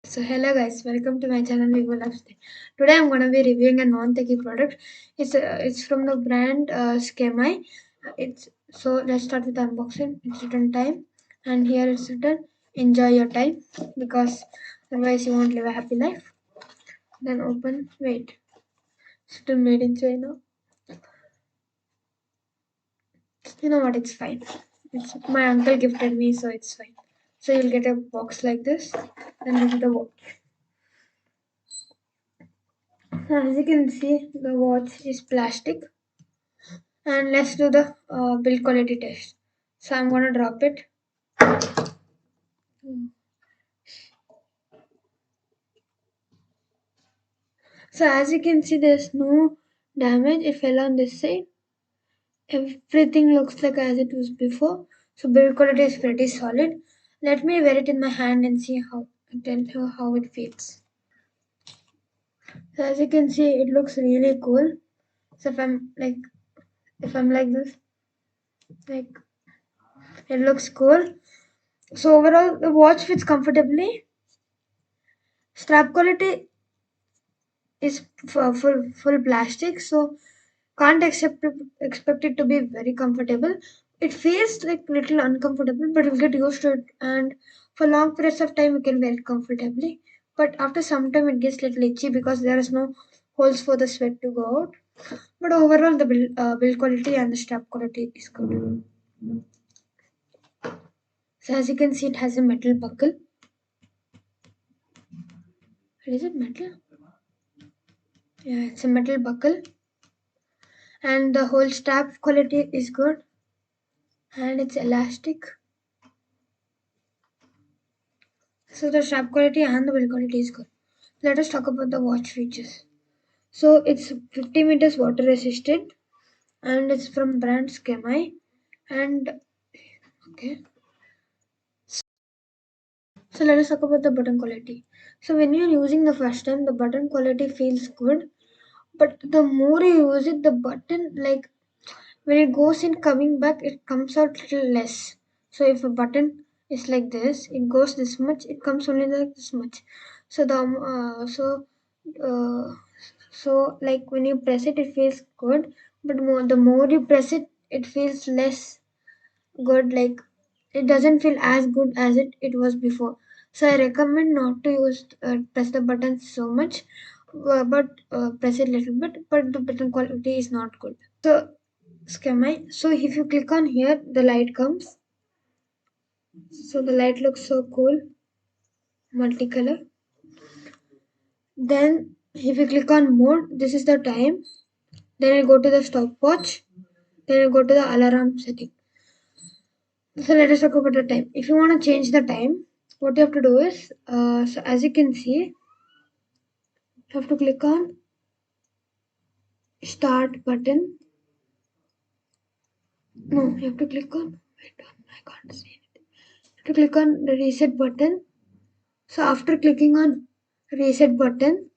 So hello guys, welcome to my channel Vivo Lifestyle. Today I'm gonna be reviewing a non-techie product. It's from the brand Skmei. It's so let's start with the unboxing. It's written time, and here it's written enjoy your time because otherwise you won't live a happy life. Then open. Wait, it's still made in China. You know what? It's fine. It's my uncle gifted me, so it's fine. So you'll get a box like this, and this is the watch. As you can see, the watch is plastic. And let's do the build quality test. So I'm gonna drop it. So as you can see, there's no damage. It fell on this side. Everything looks like as it was before. So build quality is pretty solid. Let me wear it in my hand and see how it feels. So as you can see, it looks really cool. So if I'm like this, like it looks cool. So overall, the watch fits comfortably. Strap quality is full plastic, so can't expect it to be very comfortable. It feels like little uncomfortable, but you'll get used to it, and for long periods of time you can wear it comfortably. But after some time it gets little itchy because there is no holes for the sweat to go out. But overall, the build quality and the strap quality is good. So as you can see, it has a metal buckle. Is it metal? Yeah, it's a metal buckle, and the whole strap quality is good, and it's elastic. So the strap quality and the build quality is good. Let us talk about the watch features. So it's 50 meters water resistant and it's from brand Skmei. And okay, so let us talk about the button quality. So when you're using the first time, the button quality feels good, but the more you use it, the button like when it goes in coming back, it comes out little less. So if a button is like this, it goes this much, it comes only like this much. So uh, so like when you press it, it feels good, but the more you press it, it feels less good. Like it doesn't feel as good as it was before. So I recommend not to use press the button so much, but press it little bit. But the button quality is not good. So Skmei. So if you click on here, the light comes. So the light looks so cool, multicolor. Then if you click on mode, this is the time. Then I'll go to the stopwatch. Then I'll go to the alarm setting. So let us talk about the time. If you want to change the time, what you have to do is, so as you can see, you have to click on start button. No, you have to click on, wait, I can't see it. You have to click on the reset button. So after clicking on reset button,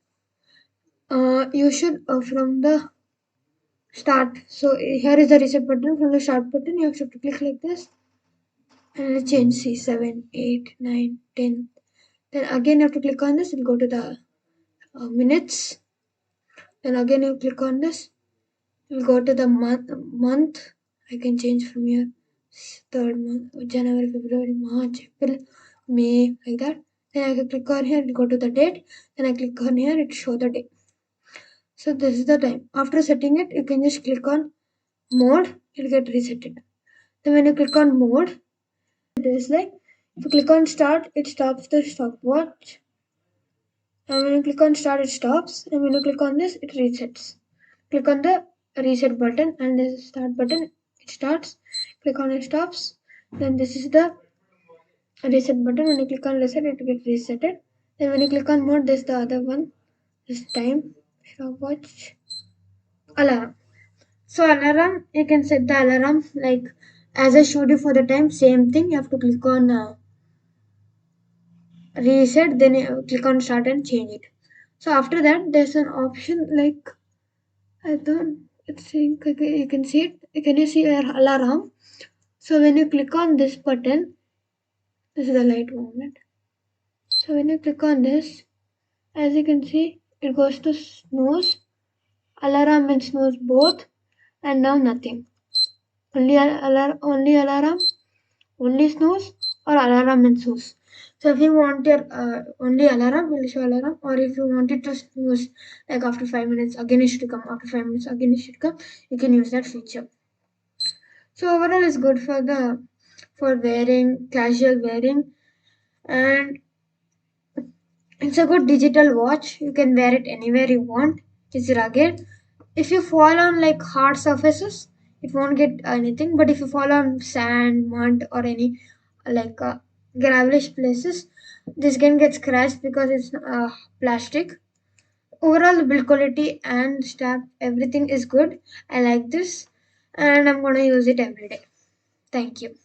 you should from the start. So here is the reset button. From the start button, you have to click like this and change C 7, 8, 9, 10. Then again you have to click on this and go to the minutes. Then again you click on this. You'll go to the month. I can change from here. Third month, January, February, March, April, May, like that. Then I can click on here and go to the date. Then I click on here, it show the date. So this is the time. After setting it, you can just click on mode, it'll get resetted. Then when you click on mode, it is like if you click on start, it stops the stopwatch. And when you click on start, it stops. And when you click on this, it resets. Click on the reset button and the start button, it starts. Click on it, stops. Then this is the reset button. When you click on reset, it gets resetted. Then when you click on mode, there's the other one. This time, stopwatch, alarm. So alarm, you can set the alarm like as I showed you for the time, same thing. You have to click on reset, then you click on start and change it. So after that, there's an option like I don't think okay, you can see it. Can you see your alarm? So when you click on this button, this is the light movement. So when you click on this, as you can see, it goes to snooze, alarm and snooze both, and now nothing. Only alarm, only snooze, or alarm and snooze. So if you want your only alarm, will show alarm, or if you want it to snooze, like after 5 minutes, again it should come. After 5 minutes, again it should come. You can use that feature. So overall, it's good for the for wearing, casual wearing, and it's a good digital watch. You can wear it anywhere you want. It's rugged. If you fall on like hard surfaces, it won't get anything. But if you fall on sand, mud, or any like gravelish places, this can get scratched because it's plastic. Overall, the build quality and strap, everything is good. I like this, and I'm gonna use it every day. Thank you.